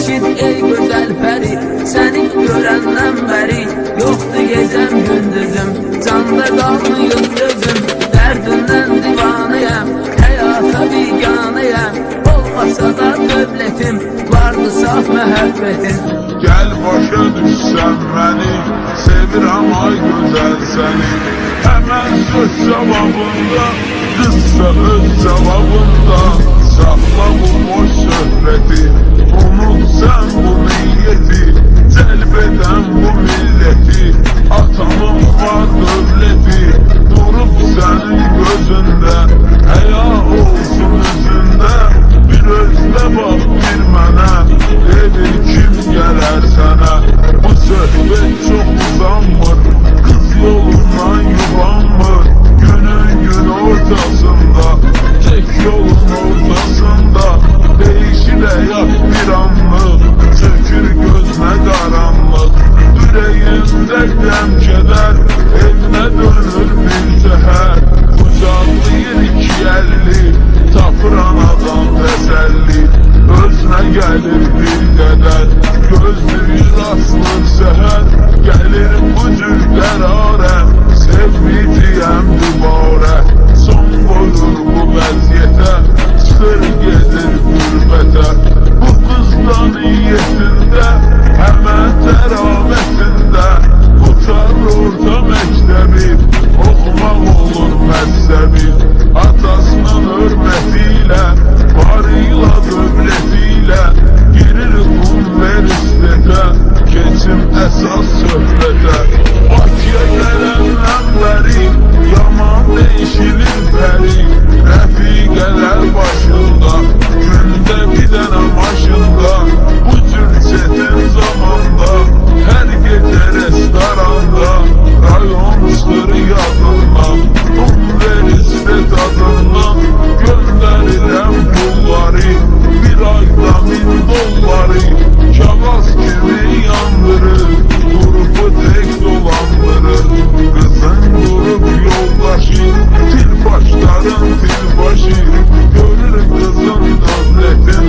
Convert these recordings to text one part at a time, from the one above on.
eşit ey güzel peri, seni görenden beri yoktu gecem gündüzüm, canda kalmıyor gözüm. Derdinden divanıyam, hayata biganıyam, olmasa da dövletim, vardı saf muhabbetim. Gel başa düşsen beni, sevirəm ay güzel seni. Hemen söz cevabında, kızsa öz cevabında. Sakla bu boş söhbeti, unut sen bu niyeti. Celbeden bu milleti, atamın var dövleti. Durup senin gözünde, heya olsun üzünde. Bir özle bak bir mənə, dedi kim gələr sənə. Bu söhbət çox uzanmır, kız yolundan yubanmır. Günün gün ortasında, tek yolun ortasında. Değişir həyat bir anlık, çökür gözünə qaranlıq. Ürəyimdə qəm kədər, evinə dönür bir səhər. Qucaqlayır iki əlli, tapır anadan təsəlli. Özünə gəlir bir qədər, gözlüyür aslıq səhər. Gəlir bu cür qərarə, sevməyəcəyəm dübarə. Son qoyur bu vəziyyətə, çıxır gedir qürbətə. Bu qızda niyyətində, həmən təravətində. Uçar orta məktəbi, oxumaq olur məzəbi. Atasının hörmətilə, varıyla dövlətilə. Girir universitetə, keçim əsas söhbətə. Bakıya gələndən bəri, yaman değişilir pəri. Rəfiqələr başında, gündə bir dənə maşında. Bu cür çetin zamanda, hər gecə restoranda. Rayon çıxır yadından, universitet adından. Göndərirəm pulları, bir ayda $1000. Kağız kimi yandırır, grubu tek dolandırır. Kızın grup yoldaşı, tilbaşların tilbaşı. Görür kızın dövlətin,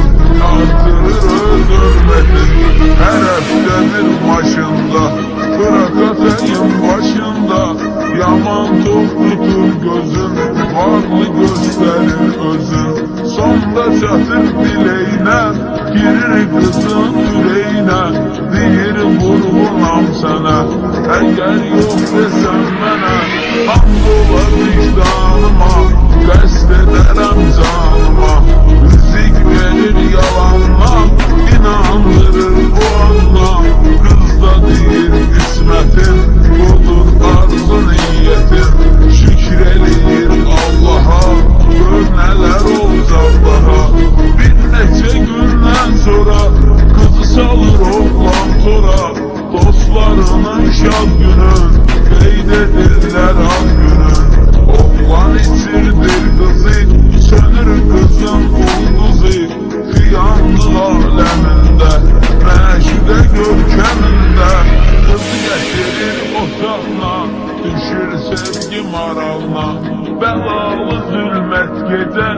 artırır öz hörmətin. Hər həftə bir maşında, bırakatayım başında. Yaman tok tutur gözün, varlı göstərir özün. Sonda çatır dileyinə, girir kızın ürəyinə. Deyir vurğunam sənə, əgər yox desən mənə. And ola vicdanıma, qəsd edərəm canıma. Müzik verir yalanla, inandırır bu anla. Kız da deyir qismətin, budur arzu niyyətin. Şükür eləyir Allaha, gör nələr olacaq daha. Bir neçə gündən sonra, kızı salır oğlan tora. Dostlarının şad günün, qeyd edirlər ad günün. Oğlan içirdir kızı, sönür kızın ulduzu. Xiyanlıq aləmində, məşuqə görkəmində. Kızı gətirir otaqla, düşür sevgi maralına. Bəlalı zülmət gecə,